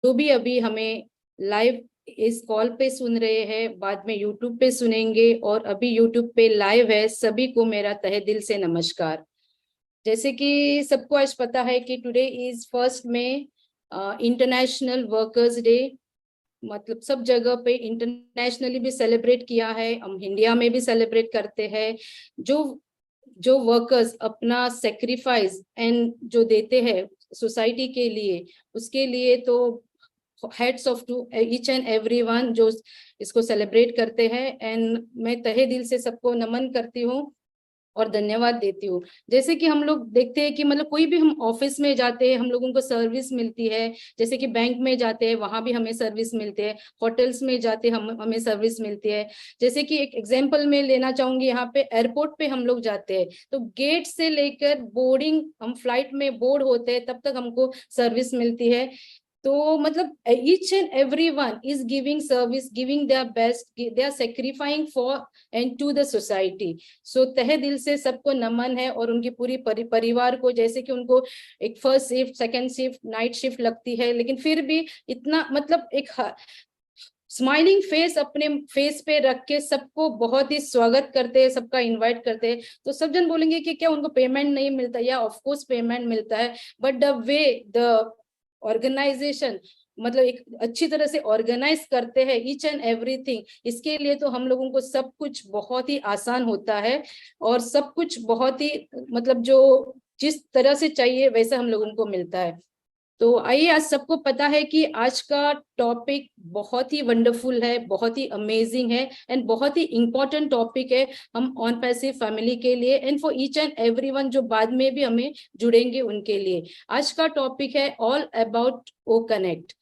जो भी अभी हमें लाइव इस कॉल पे सुन रहे हैं, बाद में यूट्यूब पे सुनेंगे और अभी यूट्यूब पे लाइव है, सभी को मेरा तहे दिल से नमस्कार। जैसे कि सबको आज पता है कि today is 1 May, international workers day. मतलब सब जगह पे इंटरनेशनली भी सेलिब्रेट किया है, हम इंडिया में भी सेलिब्रेट करते हैं। जो जो वर्कर्स अपना सेक्रीफाइस एंड जो देते हैं सोसाइटी के लिए, उसके लिए तो hats off to each and every one जो इसको सेलिब्रेट करते हैं। एंड मैं तहे दिल से सबको नमन करती हूँ और धन्यवाद देती हूँ। जैसे कि हम लोग देखते हैं कि मतलब कोई भी हम ऑफिस में जाते हैं, हम लोगों को सर्विस मिलती है। जैसे कि बैंक में जाते हैं, वहां भी हमें सर्विस मिलती है। होटल्स में जाते हम हमें सर्विस मिलती है। जैसे कि एक एग्जांपल में लेना चाहूंगी, यहाँ पे एयरपोर्ट पे हम लोग जाते हैं तो गेट से लेकर बोर्डिंग, हम फ्लाइट में बोर्ड होते हैं तब तक हमको सर्विस मिलती है। तो मतलब each and every one is giving service, giving their best, they are sacrificing for and to the society. So तहे दिल से सबको नमन है और उनकी पूरी परिवार को। जैसे कि उनको एक first shift, second shift, night shift लगती है, लेकिन फिर भी इतना मतलब एक स्माइलिंग फेस अपने फेस पे रख के सबको बहुत ही स्वागत करते हैं, सबका इनवाइट करते हैं। तो सब जन बोलेंगे कि क्या उनको पेमेंट नहीं मिलता, या ऑफ कोर्स पेमेंट मिलता है, but the way the organisation मतलब एक अच्छी तरह से ऑर्गेनाइज करते हैं ईच एंड एवरीथिंग, इसके लिए तो हम लोगों को सब कुछ बहुत ही आसान होता है और सब कुछ बहुत ही मतलब जो जिस तरह से चाहिए वैसा हम लोगों को मिलता है। तो आइए, आज सबको पता है कि आज का टॉपिक बहुत ही वंडरफुल है, बहुत ही अमेजिंग है एंड बहुत ही इंपॉर्टेंट टॉपिक है हम ऑन पैसिव फैमिली के लिए and for each and everyone जो बाद में भी हमें जुड़ेंगे उनके लिए। आज का टॉपिक है all about O connect.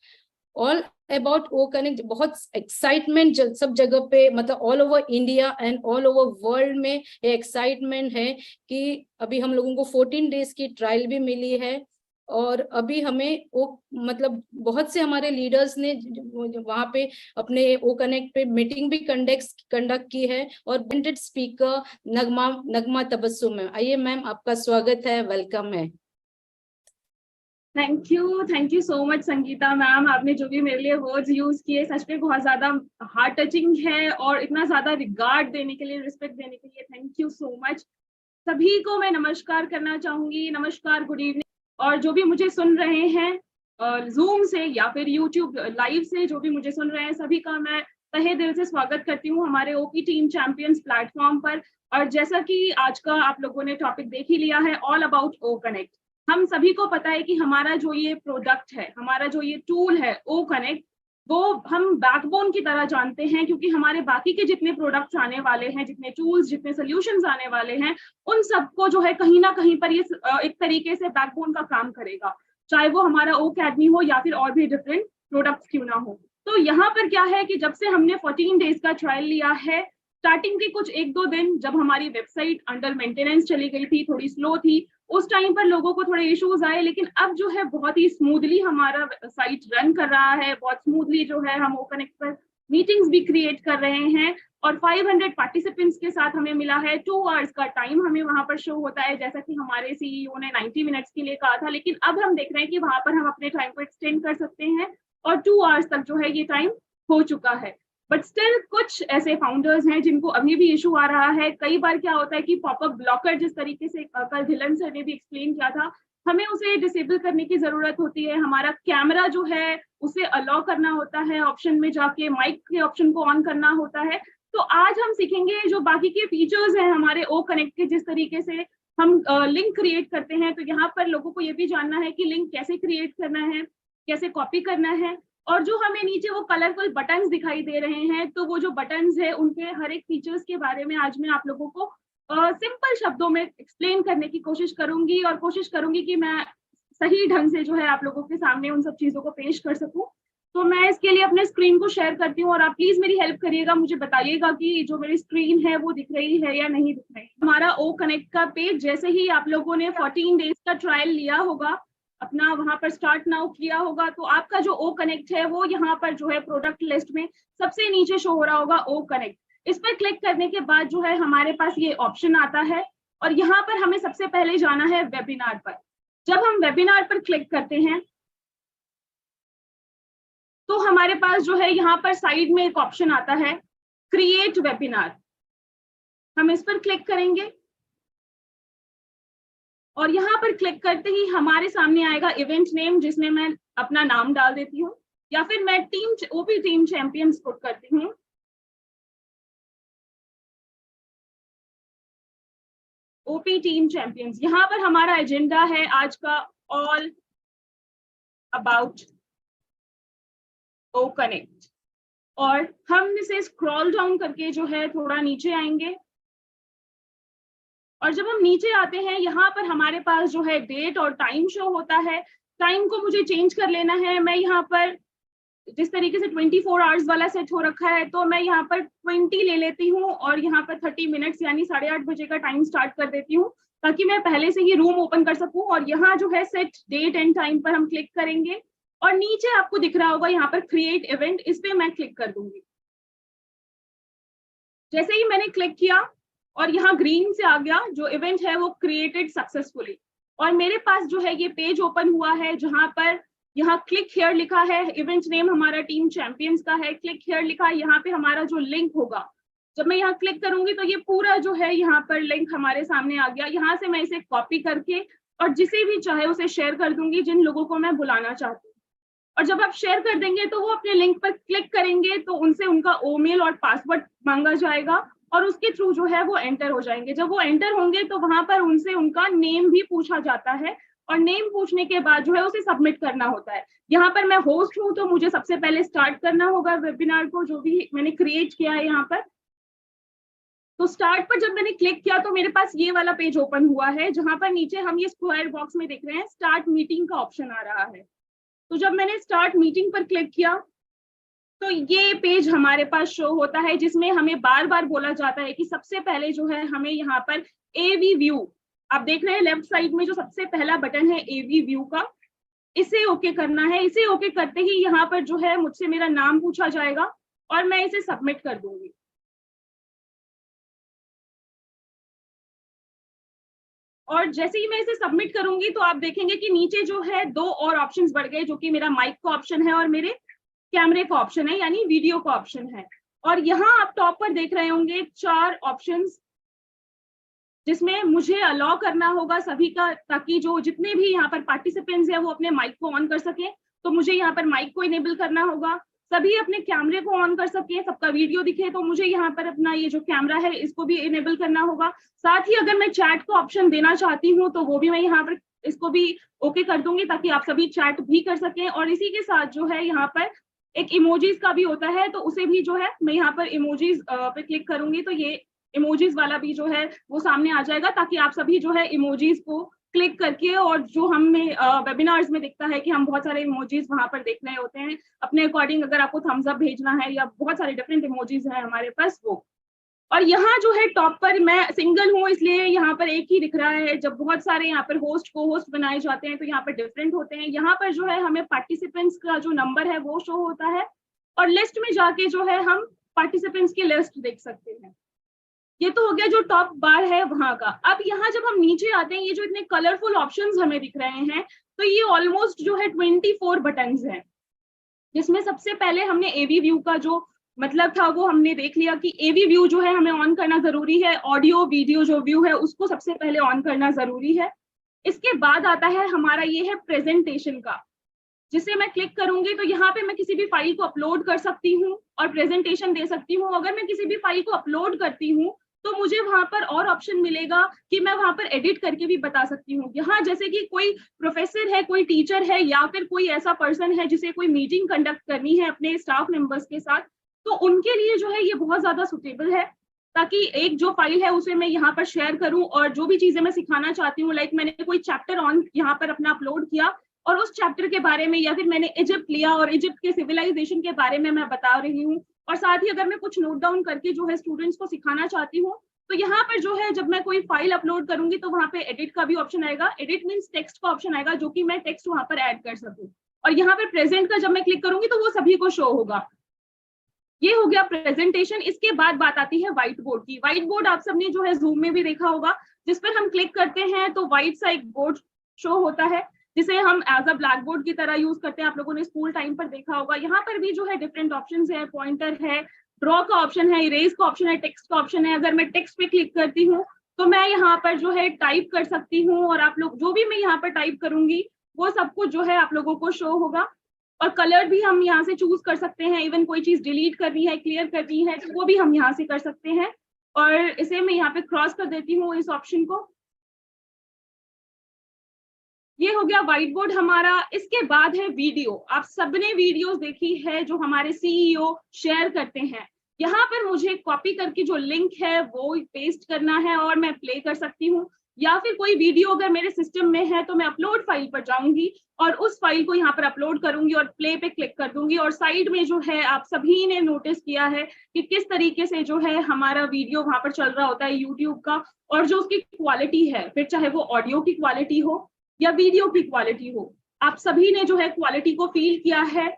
All about O connect बहुत एक्साइटमेंट सब जगह पे, मतलब all over India and all over world में ये एक्साइटमेंट है कि अभी हम लोगों को 14 डेज की ट्रायल भी मिली है। और अभी हमें वो मतलब बहुत से हमारे लीडर्स ने वहां पे अपने ओ कनेक्ट पे मीटिंग भी कंडक्ट की है। और ब्रांडेड स्पीकर नगमा नगमा तबस्सुम है। आइए मैम, आपका स्वागत है, वेलकम है। Thank you so much Sangeeta ma'am. आपने जो भी मेरे लिए वर्ड्स यूज किए सच में बहुत ज्यादा हार्ट टचिंग है, और इतना ज्यादा रिगार्ड देने के लिए, रिस्पेक्ट देने के लिए थैंक यू सो मच। सभी को मैं नमस्कार करना चाहूंगी। नमस्कार, गुड इवनिंग। और जो भी मुझे सुन रहे हैं जूम से या फिर यूट्यूब लाइव से, जो भी मुझे सुन रहे हैं, सभी का मैं तहे दिल से स्वागत करती हूँ हमारे ओपी टीम चैंपियंस प्लेटफॉर्म पर। और जैसा कि आज का आप लोगों ने टॉपिक देख ही लिया है, ऑल अबाउट ओ कनेक्ट। हम सभी को पता है कि हमारा जो ये प्रोडक्ट है, हमारा जो ये टूल है ओ कनेक्ट, वो हम बैकबोन की तरह जानते हैं, क्योंकि हमारे बाकी के जितने प्रोडक्ट्स आने वाले हैं, जितने टूल्स, जितने सोल्यूशंस आने वाले हैं, उन सबको जो है कहीं ना कहीं पर ये एक तरीके से बैकबोन का काम करेगा, चाहे वो हमारा ओ अकेडमी हो या फिर और भी डिफरेंट प्रोडक्ट्स क्यों ना हो। तो यहाँ पर क्या है कि जब से हमने 14 डेज का ट्रायल लिया है, स्टार्टिंग के कुछ 1-2 दिन जब हमारी वेबसाइट अंडर मेंटेनेंस चली गई थी, थोड़ी स्लो थी, उस टाइम पर लोगों को थोड़े इश्यूज आए, लेकिन अब जो है बहुत ही स्मूथली हमारा साइट रन कर रहा है। बहुत स्मूथली जो है हम ओ कनेक्ट पर मीटिंग्स भी क्रिएट कर रहे हैं, और 500 पार्टिसिपेंट्स के साथ हमें मिला है 2 आवर्स का टाइम, हमें वहां पर शो होता है, जैसा कि हमारे सीईओ ने 90 मिनट्स के लिए कहा था, लेकिन अब हम देख रहे हैं कि वहां पर हम अपने टाइम को एक्सटेंड कर सकते हैं, और 2 आवर्स तक जो है ये टाइम हो चुका है। बट स्टिल कुछ ऐसे फाउंडर्स हैं जिनको अभी भी इशू आ रहा है। कई बार क्या होता है कि पॉपअप ब्लॉकर, जिस तरीके से कल धिलन सर ने भी एक्सप्लेन किया था, हमें उसे डिसेबल करने की जरूरत होती है। हमारा कैमरा जो है उसे अलाउ करना होता है, ऑप्शन में जाके माइक के ऑप्शन को ऑन करना होता है। तो आज हम सीखेंगे जो बाकी के फीचर्स हैं हमारे ओ कनेक्ट के, जिस तरीके से हम लिंक क्रिएट करते हैं। तो यहाँ पर लोगों को ये भी जानना है कि लिंक कैसे क्रिएट करना है, कैसे कॉपी करना है, और जो हमें नीचे वो कलरफुल बटन्स दिखाई दे रहे हैं, तो वो जो बटन्स है उनके हर एक फीचर्स के बारे में आज मैं आप लोगों को सिंपल शब्दों में एक्सप्लेन करने की कोशिश करूंगी, और कोशिश करूंगी कि मैं सही ढंग से जो है आप लोगों के सामने उन सब चीजों को पेश कर सकूं। तो मैं इसके लिए अपने स्क्रीन को शेयर करती हूँ, और आप प्लीज मेरी हेल्प करिएगा, मुझे बताइएगा कि जो मेरी स्क्रीन है वो दिख रही है या नहीं दिख रही। हमारा ओ कनेक्ट का पेज, जैसे ही आप लोगों ने 14 डेज का ट्रायल लिया होगा, अपना वहां पर स्टार्ट नाउ किया होगा, तो आपका जो ओ कनेक्ट है वो यहाँ पर जो है प्रोडक्ट लिस्ट में सबसे नीचे शो हो रहा होगा, ओ कनेक्ट। इस पर क्लिक करने के बाद जो है हमारे पास ये ऑप्शन आता है, और यहाँ पर हमें सबसे पहले जाना है वेबिनार पर। जब हम वेबिनार पर क्लिक करते हैं हमारे पास जो है यहाँ पर साइड में एक ऑप्शन आता है क्रिएट वेबिनार, हम इस पर क्लिक करेंगे और यहाँ पर क्लिक करते ही हमारे सामने आएगा इवेंट नेम, जिसमें मैं अपना नाम डाल देती हूँ या फिर मैं ओपी टीम चैंपियंस पुट करती हूँ। ओपी टीम चैंपियंस, यहाँ पर हमारा एजेंडा है आज का ऑल अबाउट ओ कनेक्ट, और हम इसे स्क्रॉल डाउन करके जो है थोड़ा नीचे आएंगे और जब हम नीचे आते हैं यहाँ पर हमारे पास जो है डेट और टाइम शो होता है। टाइम को मुझे चेंज कर लेना है, मैं यहाँ पर जिस तरीके से 24 आवर्स वाला सेट हो रखा है तो मैं यहाँ पर 20 ले लेती हूँ और यहाँ पर 30 मिनट्स यानी 8:30 बजे का टाइम स्टार्ट कर देती हूँ ताकि मैं पहले से ही रूम ओपन कर सकूं। और यहाँ जो है सेट डेट एंड टाइम पर हम क्लिक करेंगे और नीचे आपको दिख रहा होगा यहाँ पर क्रिएट इवेंट, इस पे मैं क्लिक कर दूंगी। जैसे ही मैंने क्लिक किया और यहाँ ग्रीन से आ गया, जो इवेंट है वो क्रिएटेड सक्सेसफुली, और मेरे पास जो है ये पेज ओपन हुआ है जहां पर यहाँ क्लिक हियर लिखा है, इवेंट नेम हमारा टीम चैंपियंस का है, क्लिक हियर लिखा है, यहाँ पे हमारा जो लिंक होगा, जब मैं यहाँ क्लिक करूंगी तो ये पूरा जो है यहाँ पर लिंक हमारे सामने आ गया। यहाँ से मैं इसे कॉपी करके और जिसे भी चाहे उसे शेयर कर दूंगी जिन लोगों को मैं बुलाना चाहती हूँ। और जब आप शेयर कर देंगे तो वो अपने लिंक पर क्लिक करेंगे तो उनसे उनका ईमेल और पासवर्ड मांगा जाएगा और उसके थ्रू जो है वो एंटर हो जाएंगे। जब वो एंटर होंगे तो वहां पर उनसे उनका नेम भी पूछा जाता है और नेम पूछने के बाद जो है उसे सबमिट करना होता है। यहाँ पर मैं होस्ट हूँ तो मुझे सबसे पहले स्टार्ट करना होगा वेबिनार को, जो भी मैंने क्रिएट किया है यहाँ पर। तो स्टार्ट पर जब मैंने क्लिक किया तो मेरे पास ये वाला पेज ओपन हुआ है जहां पर नीचे हम ये स्क्वायर बॉक्स में देख रहे हैं स्टार्ट मीटिंग का ऑप्शन आ रहा है। तो जब मैंने स्टार्ट मीटिंग पर क्लिक किया तो ये पेज हमारे पास शो होता है जिसमें हमें बार बार बोला जाता है कि सबसे पहले जो है हमें यहाँ पर एवी व्यू, आप देख रहे हैं लेफ्ट साइड में जो सबसे पहला बटन है एवी व्यू का, इसे ओके करना है। इसे ओके करते ही यहाँ पर जो है मुझसे मेरा नाम पूछा जाएगा और मैं इसे सबमिट कर दूंगी। और जैसे ही मैं इसे सबमिट करूंगी तो आप देखेंगे कि नीचे जो है 2 और ऑप्शंस बढ़ गए, जो कि मेरा माइक का ऑप्शन है और मेरे कैमरे का ऑप्शन है यानी वीडियो का ऑप्शन है। और यहाँ आप टॉप पर देख रहे होंगे 4 ऑप्शंस जिसमें मुझे अलाउ करना होगा सभी का, ताकि जो जितने भी यहाँ पर पार्टिसिपेंट्स हैं वो अपने माइक को ऑन कर सके। तो मुझे यहाँ पर माइक को इनेबल करना होगा, सभी अपने कैमरे को ऑन कर सके, सबका वीडियो दिखे, तो मुझे यहाँ पर अपना ये जो कैमरा है इसको भी इनेबल करना होगा। साथ ही अगर मैं चैट को ऑप्शन देना चाहती हूँ तो वो भी मैं यहाँ पर इसको भी ओके कर दूंगी ताकि आप सभी चैट भी कर सकें। और इसी के साथ जो है यहाँ पर एक इमोजीज का भी होता है, तो उसे भी जो है मैं यहाँ पर इमोजीज पे क्लिक करूंगी तो ये इमोजीज वाला भी जो है वो सामने आ जाएगा, ताकि आप सभी जो है इमोजीज को क्लिक करके, और जो हमें वेबिनार्स में दिखता है कि हम बहुत सारे इमोजीज वहां पर देख रहे होते हैं अपने अकॉर्डिंग, अगर आपको थम्स अप भेजना है या बहुत सारे डिफरेंट इमोजीज हैं हमारे पास वो। और यहाँ जो है टॉप पर मैं सिंगल हूँ इसलिए यहाँ पर एक ही दिख रहा है। जब बहुत सारे यहाँ पर होस्ट को होस्ट बनाए जाते हैं तो यहाँ पर डिफरेंट होते हैं। यहाँ पर जो है हमें पार्टिसिपेंट्स का जो नंबर है वो शो होता है और लिस्ट में जाके जो है हम पार्टिसिपेंट्स की लिस्ट देख सकते हैं। ये तो हो गया जो टॉप बार है वहां का। अब यहाँ जब हम नीचे आते हैं, ये जो इतने कलरफुल ऑप्शंस हमें दिख रहे हैं, तो ये ऑलमोस्ट जो है 24 बटन्स हैं, जिसमें सबसे पहले हमने एवी व्यू का जो मतलब था वो हमने देख लिया कि एवी व्यू जो है हमें ऑन करना जरूरी है। ऑडियो वीडियो जो व्यू है उसको सबसे पहले ऑन करना जरूरी है। इसके बाद आता है हमारा ये है प्रेजेंटेशन का, जिसे मैं क्लिक करूंगी तो यहाँ पे मैं किसी भी फाइल को अपलोड कर सकती हूँ और प्रेजेंटेशन दे सकती हूँ। अगर मैं किसी भी फाइल को अपलोड करती हूँ तो मुझे वहां पर और ऑप्शन मिलेगा कि मैं वहां पर एडिट करके भी बता सकती हूँ। यहाँ जैसे कि कोई प्रोफेसर है, कोई टीचर है या फिर कोई ऐसा पर्सन है जिसे कोई मीटिंग कंडक्ट करनी है अपने स्टाफ मेंबर्स के साथ, तो उनके लिए जो है ये बहुत ज्यादा सुटेबल है, ताकि एक जो फाइल है उसे मैं यहाँ पर शेयर करूँ और जो भी चीजें मैं सिखाना चाहती हूँ, लाइक मैंने कोई चैप्टर ऑन यहाँ पर अपना अपलोड किया और उस चैप्टर के बारे में, या फिर मैंने इजिप्ट लिया और इजिप्ट के सिविलाइजेशन के बारे में मैं बता रही हूँ, और साथ ही अगर मैं कुछ नोट डाउन करके जो है स्टूडेंट्स को सिखाना चाहती हूँ, तो यहाँ पर जो है जब मैं कोई फाइल अपलोड करूंगी तो वहां पे एडिट का भी ऑप्शन आएगा। एडिट मींस टेक्स्ट का ऑप्शन आएगा जो कि मैं टेक्स्ट वहां पर ऐड कर सकूं, और यहाँ पर प्रेजेंट का जब मैं क्लिक करूंगी तो वो सभी को शो होगा। ये हो गया प्रेजेंटेशन। इसके बाद बात आती है व्हाइट बोर्ड की। व्हाइट बोर्ड आप सबने जो है जूम में भी देखा होगा, जिस पर हम क्लिक करते हैं तो व्हाइट सा एक बोर्ड शो होता है जिसे हम एज अ ब्लैक बोर्ड की तरह यूज करते हैं। आप लोगों ने स्कूल टाइम पर देखा होगा। यहाँ पर भी जो है डिफरेंट ऑप्शन है, पॉइंटर है, ड्रॉ का ऑप्शन है, इरेज का ऑप्शन है, टेक्स्ट का ऑप्शन है। अगर मैं टेक्स्ट पे क्लिक करती हूँ तो मैं यहाँ पर जो है टाइप कर सकती हूँ, और आप लोग जो भी मैं यहाँ पर टाइप करूंगी वो सब कुछ जो है आप लोगों को शो होगा। और कलर भी हम यहाँ से चूज कर सकते हैं। इवन कोई चीज डिलीट करनी है, क्लियर करनी है, तो वो भी हम यहाँ से कर सकते हैं। और इसे मैं यहाँ पे क्रॉस कर देती हूँ इस ऑप्शन को। ये हो गया व्हाइट बोर्ड हमारा। इसके बाद है वीडियो। आप सबने वीडियोस देखी है जो हमारे सीईओ शेयर करते हैं। यहाँ पर मुझे कॉपी करके जो लिंक है वो पेस्ट करना है और मैं प्ले कर सकती हूँ, या फिर कोई वीडियो अगर मेरे सिस्टम में है तो मैं अपलोड फाइल पर जाऊंगी और उस फाइल को यहाँ पर अपलोड करूंगी और प्ले पे क्लिक कर दूंगी। और साइड में जो है आप सभी ने नोटिस किया है कि किस तरीके से जो है हमारा वीडियो वहां पर चल रहा होता है यूट्यूब का, और जो उसकी क्वालिटी है, फिर चाहे वो ऑडियो की क्वालिटी हो या वीडियो की क्वालिटी हो, आप सभी ने जो है क्वालिटी को फील किया है।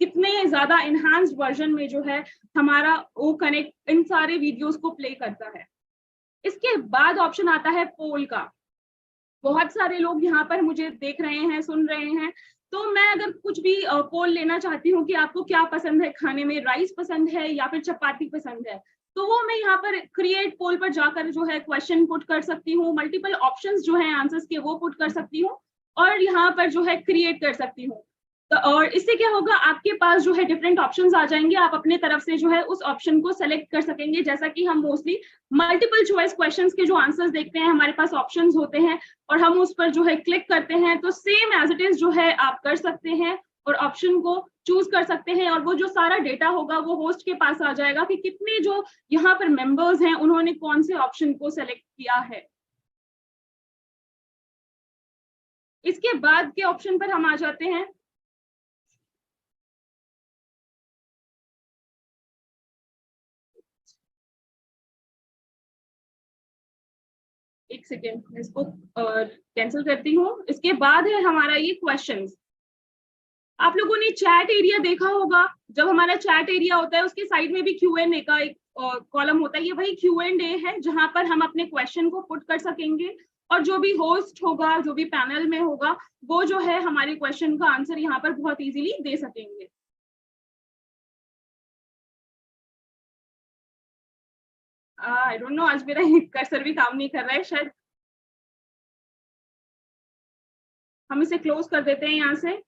कितने ज्यादा एनहांस्ड वर्जन में जो है हमारा वो कनेक्ट इन सारे वीडियोस को प्ले करता है। इसके बाद ऑप्शन आता है पोल का। बहुत सारे लोग यहाँ पर मुझे देख रहे हैं, सुन रहे हैं, तो मैं अगर कुछ भी पोल लेना चाहती हूँ कि आपको क्या पसंद है खाने में, राइस पसंद है या फिर चपाती पसंद है, तो वो मैं यहाँ पर क्रिएट पोल पर जाकर जो है क्वेश्चन पुट कर सकती हूँ। मल्टीपल ऑप्शंस जो है आंसर्स के वो पुट कर सकती हूँ और यहाँ पर जो है क्रिएट कर सकती हूँ। तो और इससे क्या होगा, आपके पास जो है डिफरेंट ऑप्शंस आ जाएंगे। आप अपने तरफ से जो है उस ऑप्शन को सेलेक्ट कर सकेंगे। जैसा कि हम मोस्टली मल्टीपल चॉइस क्वेश्चंस के जो आंसर्स देखते हैं, हमारे पास ऑप्शंस होते हैं और हम उस पर जो है क्लिक करते हैं, तो सेम एज इट इज जो है आप कर सकते हैं और ऑप्शन को चूज कर सकते हैं। और वो जो सारा डेटा होगा वो होस्ट के पास आ जाएगा कि कितने जो यहाँ पर मेंबर्स हैं उन्होंने कौन से ऑप्शन को सेलेक्ट किया है। इसके बाद के ऑप्शन पर हम आ जाते हैं। एक सेकेंड, मैं इसको कैंसिल करती हूँ। इसके बाद है हमारा ये क्वेश्चंस। आप लोगों ने चैट एरिया देखा होगा। जब हमारा चैट एरिया होता है उसके साइड में भी Q&A का एक कॉलम होता है। ये वही Q&A है जहां पर हम अपने क्वेश्चन को पुट कर सकेंगे और जो भी होस्ट होगा, जो भी पैनल में होगा, वो जो है हमारे क्वेश्चन का आंसर यहाँ पर बहुत इजीली दे सकेंगे। आई डोंट नो, आज मेरा कर्सर भी काम नहीं कर रहा है शायद। हम इसे क्लोज कर देते हैं यहाँ से।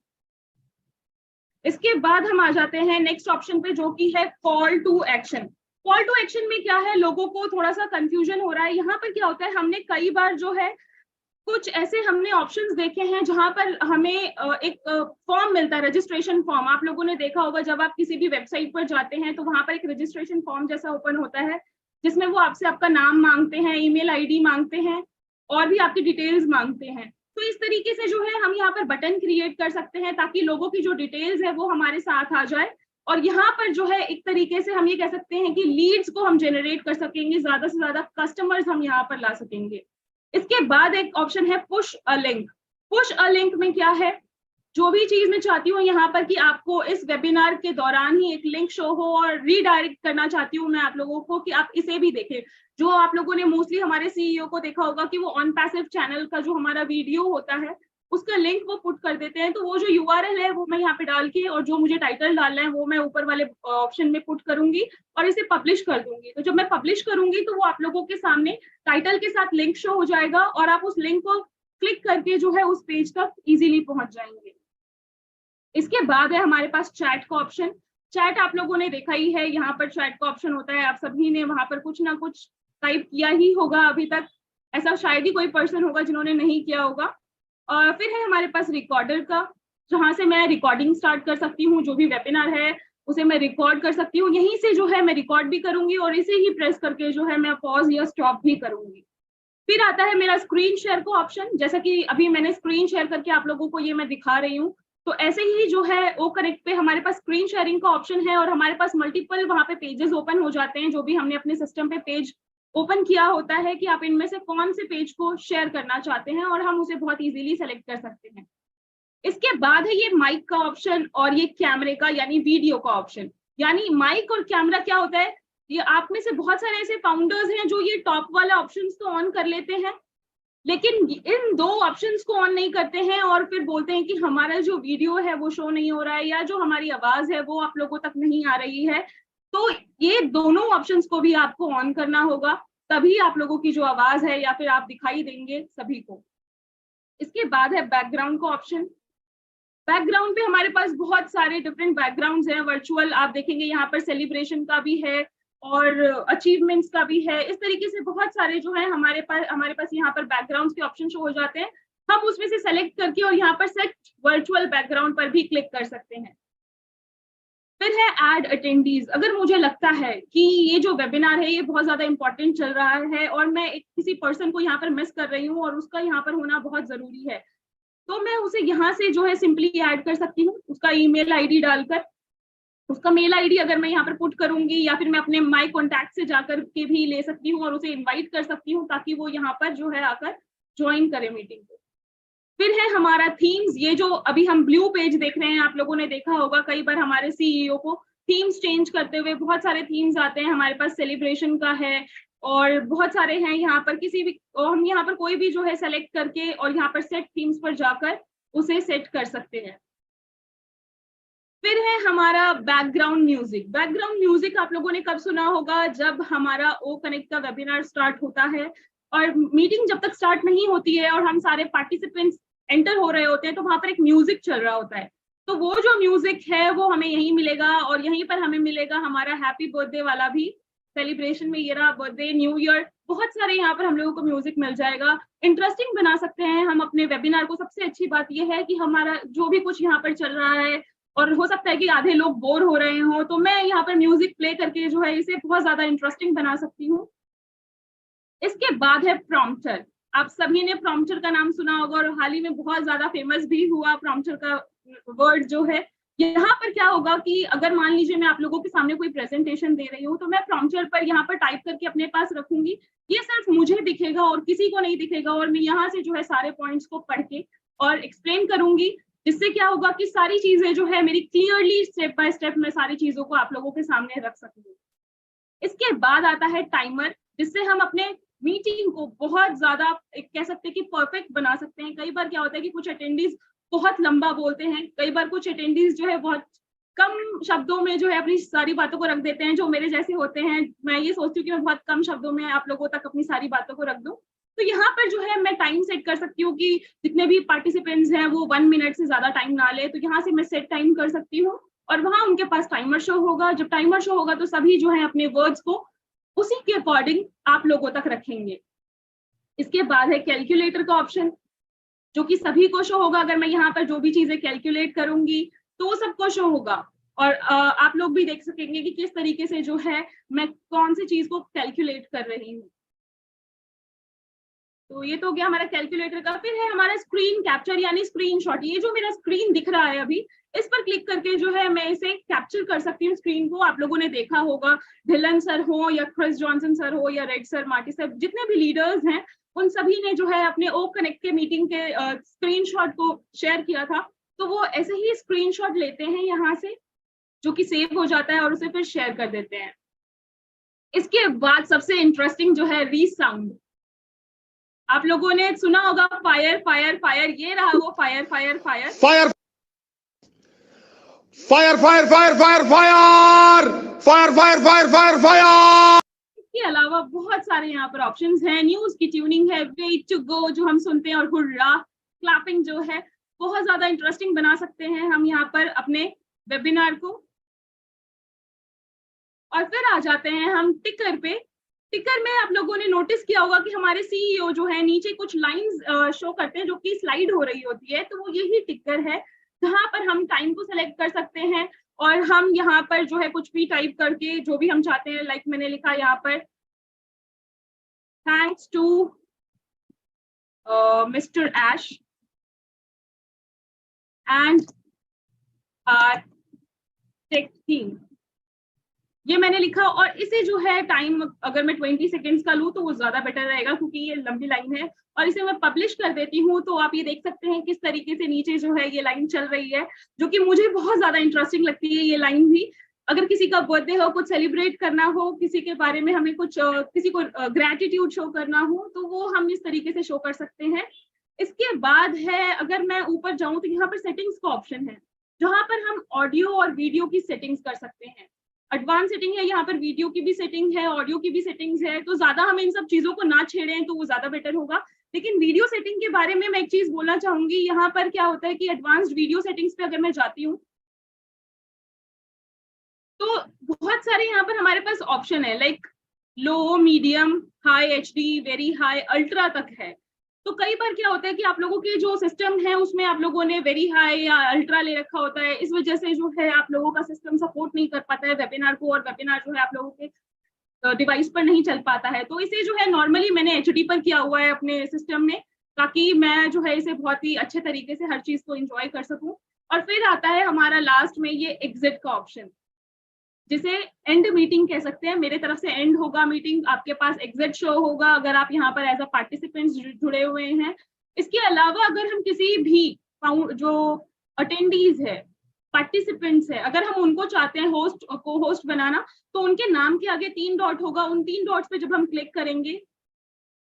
इसके बाद हम आ जाते हैं नेक्स्ट ऑप्शन पे, जो कि है call to action. Call to action में क्या है, लोगों को थोड़ा सा कंफ्यूजन हो रहा है। यहाँ पर क्या होता है, हमने कई बार जो है कुछ ऐसे हमने ऑप्शंस देखे हैं जहां पर हमें एक फॉर्म मिलता है, रजिस्ट्रेशन फॉर्म। आप लोगों ने देखा होगा जब आप किसी भी वेबसाइट पर जाते हैं तो वहां पर एक रजिस्ट्रेशन फॉर्म जैसा ओपन होता है, जिसमें वो आपसे आपका नाम मांगते हैं, ईमेल आईडी मांगते हैं और भी आपकी डिटेल्स मांगते हैं। तो इस तरीके से जो है हम यहाँ पर बटन क्रिएट कर सकते हैं ताकि लोगों की जो डिटेल्स है वो हमारे साथ आ जाए। और यहाँ पर जो है एक तरीके से हम ये कह सकते हैं कि लीड्स को हम जनरेट कर सकेंगे, ज्यादा से ज्यादा कस्टमर्स हम यहाँ पर ला सकेंगे। इसके बाद एक ऑप्शन है push a link. Push a link में क्या है, जो भी चीज मैं चाहती हूँ यहाँ पर कि आपको इस वेबिनार के दौरान ही एक लिंक शो हो और रीडायरेक्ट करना चाहती हूँ मैं आप लोगों को कि आप इसे भी देखें। जो आप लोगों ने मोस्टली हमारे सीईओ को देखा होगा कि वो ऑन पैसिव चैनल का जो हमारा वीडियो होता है उसका लिंक वो पुट कर देते हैं। तो वो जो URL है वो मैं यहाँ पे डाल के और जो मुझे टाइटल डालना है वो मैं ऊपर वाले ऑप्शन में पुट करूंगी और इसे पब्लिश कर दूंगी। तो जब मैं पब्लिश करूंगी तो वो आप लोगों के सामने टाइटल के साथ लिंक शो हो जाएगा और आप उस लिंक को क्लिक करके जो है उस पेज तक इजीली पहुंच जाएंगे। इसके बाद है हमारे पास चैट का ऑप्शन। चैट आप लोगों ने देखा ही है, यहाँ पर चैट का ऑप्शन होता है। आप सभी ने वहां पर कुछ ना कुछ टाइप किया ही होगा अभी तक, ऐसा शायद ही कोई पर्सन होगा जिन्होंने नहीं किया होगा। और फिर है हमारे पास रिकॉर्डर का, जहां से मैं रिकॉर्डिंग स्टार्ट कर सकती हूँ। जो भी वेबिनार है उसे मैं रिकॉर्ड कर सकती हूँ, यहीं से जो है मैं रिकॉर्ड भी करूंगी और इसे ही प्रेस करके जो है मैं पॉज या स्टॉप भी करूंगी। फिर आता है मेरा स्क्रीन शेयर का ऑप्शन। जैसा कि अभी मैंने स्क्रीन शेयर करके आप लोगों को ये मैं दिखा रही हूँ, तो ऐसे ही जो है ओ कनेक्ट पे हमारे पास स्क्रीन शेयरिंग का ऑप्शन है और हमारे पास मल्टीपल वहां पे पेजेस ओपन हो जाते हैं। जो भी हमने अपने सिस्टम पे पेज ओपन किया होता है कि आप इनमें से कौन से पेज को शेयर करना चाहते हैं और हम उसे बहुत इजीली सेलेक्ट कर सकते हैं। इसके बाद है ये माइक का ऑप्शन और ये कैमरे का यानी वीडियो का ऑप्शन। यानी माइक और कैमरा क्या होता है, ये आप में से बहुत सारे ऐसे फाउंडर्स हैं जो ये टॉप वाला ऑप्शन तो ऑन कर लेते हैं लेकिन इन दो ऑप्शंस को ऑन नहीं करते हैं और फिर बोलते हैं कि हमारा जो वीडियो है वो शो नहीं हो रहा है या जो हमारी आवाज है वो आप लोगों तक नहीं आ रही है। तो ये दोनों ऑप्शंस को भी आपको ऑन करना होगा, तभी आप लोगों की जो आवाज है या फिर आप दिखाई देंगे सभी को। इसके बाद है बैकग्राउंड का ऑप्शन। बैकग्राउंड पे हमारे पास बहुत सारे डिफरेंट बैकग्राउंड्स हैं। वर्चुअल आप देखेंगे यहाँ पर सेलिब्रेशन का भी है और अचीवमेंट्स का भी है। इस तरीके से बहुत सारे जो है हमारे पास यहाँ पर बैकग्राउंड्स के ऑप्शन शो हो जाते हैं। हम उसमें से सेलेक्ट करके और यहाँ पर सेट वर्चुअल बैकग्राउंड पर भी क्लिक कर सकते हैं। फिर है ऐड अटेंडीज। अगर मुझे लगता है कि ये जो वेबिनार है ये बहुत ज्यादा इंपॉर्टेंट चल रहा है और मैं किसी पर्सन को यहाँ पर मिस कर रही हूँ और उसका यहाँ पर होना बहुत जरूरी है, तो मैं उसे यहाँ से जो है सिंपली ऐड कर सकती हूँ। उसका ईमेल आईडी डालकर, उसका मेल आईडी अगर मैं यहाँ पर पुट करूंगी या फिर मैं अपने माई कॉन्टैक्ट से जाकर के भी ले सकती हूँ और उसे इन्वाइट कर सकती हूँ ताकि वो यहाँ पर जो है आकर ज्वाइन करे मीटिंग को। फिर है हमारा थीम्स। ये जो अभी हम ब्लू पेज देख रहे हैं, आप लोगों ने देखा होगा कई बार हमारे सीईओ को थीम्स चेंज करते हुए बहुत सारे थीम्स आते हैं। हमारे पास सेलिब्रेशन का है और बहुत सारे हैं यहाँ पर। किसी भी हम यहाँ पर कोई भी जो है सेलेक्ट करके और यहाँ पर सेट थीम्स पर जाकर उसे सेट कर सकते हैं। फिर है हमारा बैकग्राउंड म्यूजिक। बैकग्राउंड म्यूजिक आप लोगों ने कब सुना होगा? जब हमारा ओ कनेक्ट का वेबिनार स्टार्ट होता है और मीटिंग जब तक स्टार्ट नहीं होती है और हम सारे पार्टिसिपेंट्स एंटर हो रहे होते हैं तो वहां पर एक म्यूजिक चल रहा होता है। तो वो जो म्यूजिक है वो हमें यहीं मिलेगा और यहीं पर हमें मिलेगा हमारा हैप्पी बर्थडे वाला भी। सेलिब्रेशन में ये रहा बर्थडे, न्यू ईयर, बहुत सारे यहाँ पर हम लोगों को म्यूजिक मिल जाएगा। इंटरेस्टिंग बना सकते हैं हम अपने वेबिनार को। सबसे अच्छी बात यह है कि हमारा जो भी कुछ यहाँ पर चल रहा है और हो सकता है कि आधे लोग बोर हो रहे हो, तो मैं यहाँ पर म्यूजिक प्ले करके जो है इसे बहुत ज्यादा इंटरेस्टिंग बना सकती हूँ। इसके बाद है प्रॉम्प्टर। आप सभी ने प्रॉम्प्टर का नाम सुना होगा और हाल ही में बहुत ज्यादा फेमस भी हुआ प्रॉम्प्टर का वर्ड जो है। यहाँ पर क्या होगा कि अगर मान लीजिए मैं आप लोगों के सामने कोई प्रेजेंटेशन दे रही हूँ तो मैं प्रॉम्प्टर पर यहाँ पर टाइप करके अपने पास रखूंगी। ये सिर्फ मुझे दिखेगा और किसी को नहीं दिखेगा और मैं यहाँ से जो है सारे पॉइंट्स को पढ़ के और एक्सप्लेन करूंगी, जिससे क्या होगा कि सारी चीजें जो है मेरी क्लियरली स्टेप बाय स्टेप मैं सारी चीजों को आप लोगों के सामने रख सकूंगी। इसके बाद आता है टाइमर, जिससे हम अपने मीटिंग को बहुत ज्यादा कह सकते हैं कि परफेक्ट बना सकते हैं। कई बार क्या होता है कि कुछ अटेंडीज बहुत लंबा बोलते हैं, कई बार कुछ अटेंडीज जो है बहुत कम शब्दों में जो है अपनी सारी बातों को रख देते हैं, जो मेरे जैसे होते हैं। मैं ये सोचती हूँ कि मैं बहुत कम शब्दों में आप लोगों तक अपनी सारी बातों को रख दूं। तो यहाँ पर जो है मैं टाइम सेट कर सकती हूँ कि जितने भी पार्टिसिपेंट्स हैं वो 1 मिनट से ज्यादा टाइम ना ले। तो यहाँ से मैं सेट टाइम कर सकती हूँ और वहां उनके पास टाइमर शो होगा। जब टाइमर शो होगा तो सभी जो है अपने वर्ड्स को उसी के अकॉर्डिंग आप लोगों तक रखेंगे। इसके बाद है कैलकुलेटर का ऑप्शन, जो कि सभी को शो होगा। अगर मैं यहाँ पर जो भी चीजें कैलकुलेट करूंगी तो वो सबको शो होगा और आप लोग भी देख सकेंगे कि किस तरीके से जो है मैं कौन सी चीज को कैलकुलेट कर रही हूँ। तो ये तो हो गया हमारा कैलकुलेटर का। फिर है हमारा स्क्रीन कैप्चर यानी स्क्रीनशॉट। ये जो मेरा स्क्रीन दिख रहा है अभी, इस पर क्लिक करके जो है मैं इसे कैप्चर कर सकती हूँ स्क्रीन को। आप लोगों ने देखा होगा ढिलन सर हो या क्रिस जॉनसन सर हो या रेड सर, मार्टी सर, जितने भी लीडर्स हैं उन सभी ने जो है अपने ओ कनेक्ट के मीटिंग के स्क्रीनशॉट को शेयर किया था। तो वो ऐसे ही स्क्रीनशॉट लेते हैं यहाँ से, जो कि सेव हो जाता है और उसे फिर शेयर कर देते हैं। इसके बाद सबसे इंटरेस्टिंग जो है रीसाउंड। आप लोगों ने सुना होगा फायर फायर फायर, ये रहा वो fire fire fire fire fire fire fire fire fire fire fire fire fire fire. इसके अलावा बहुत सारे यहाँ पर ऑप्शंस हैं। न्यूज की ट्यूनिंग है, वेट टू गो जो हम सुनते हैं, और हुर्रा क्लैपिंग जो है बहुत ज्यादा इंटरेस्टिंग बना सकते हैं हम यहाँ पर अपने वेबिनार को। और फिर आ जाते हैं हम टिकर पे। टिकर में आप लोगों ने नोटिस किया होगा कि हमारे सीईओ जो है नीचे कुछ लाइंस शो करते हैं जो कि स्लाइड हो रही होती है। तो वो यही टिकर है जहां पर हम टाइम को सेलेक्ट कर सकते हैं और हम यहाँ पर जो है कुछ भी टाइप करके जो भी हम चाहते हैं, लाइक मैंने लिखा यहाँ पर thanks to mister Ash and our tech team, ये मैंने लिखा। और इसे जो है टाइम अगर मैं 20 सेकेंड्स का लूँ तो वो ज्यादा बेटर रहेगा क्योंकि ये लंबी लाइन है। और इसे मैं पब्लिश कर देती हूँ तो आप ये देख सकते हैं किस तरीके से नीचे जो है ये लाइन चल रही है, जो कि मुझे बहुत ज्यादा इंटरेस्टिंग लगती है ये लाइन भी। अगर किसी का बर्थडे हो, कुछ सेलिब्रेट करना हो, किसी के बारे में हमें कुछ किसी को ग्रेटिट्यूड शो करना हो, तो वो हम इस तरीके से शो कर सकते हैं। इसके बाद है, अगर मैं ऊपर जाऊं तो यहाँ पर सेटिंग्स का ऑप्शन है, जहां पर हम ऑडियो और वीडियो की सेटिंग्स कर सकते हैं। एडवांस सेटिंग है, यहाँ पर वीडियो की भी सेटिंग है, ऑडियो की भी सेटिंग्स है, तो ज्यादा हम इन सब चीजों को ना छेड़ें तो वो ज्यादा बेटर होगा। लेकिन वीडियो सेटिंग के बारे में मैं एक चीज बोलना चाहूंगी, यहाँ पर क्या होता है कि एडवांस्ड वीडियो सेटिंग्स पे अगर मैं जाती हूँ तो बहुत सारे यहाँ पर हमारे पास ऑप्शन है, like low, medium, high, HD, very high, ultra तक है। तो कई बार क्या होता है कि आप लोगों के जो सिस्टम है उसमें आप लोगों ने वेरी हाई या अल्ट्रा ले रखा होता है, इस वजह से जो है आप लोगों का सिस्टम सपोर्ट नहीं कर पाता है वेबिनार को, और वेबिनार जो है आप लोगों के डिवाइस पर नहीं चल पाता है। तो इसे जो है नॉर्मली मैंने एचडी पर किया हुआ है अपने सिस्टम में, ताकि मैं जो है इसे बहुत ही अच्छे तरीके से हर चीज को एंजॉय कर सकूं। और फिर आता है हमारा लास्ट में ये एग्जिट का ऑप्शन, जिसे एंड मीटिंग कह सकते हैं। मेरे तरफ से एंड होगा मीटिंग, आपके पास एग्जिट शो होगा अगर आप यहाँ पर एज अ पार्टिसिपेंट्स जुड़े हुए हैं। इसके अलावा अगर हम किसी भी जो अटेंडीज है, पार्टिसिपेंट्स है, अगर हम उनको चाहते हैं होस्ट को होस्ट बनाना, तो उनके नाम के आगे 3 डॉट होगा, उन 3 डॉट्स पे जब हम क्लिक करेंगे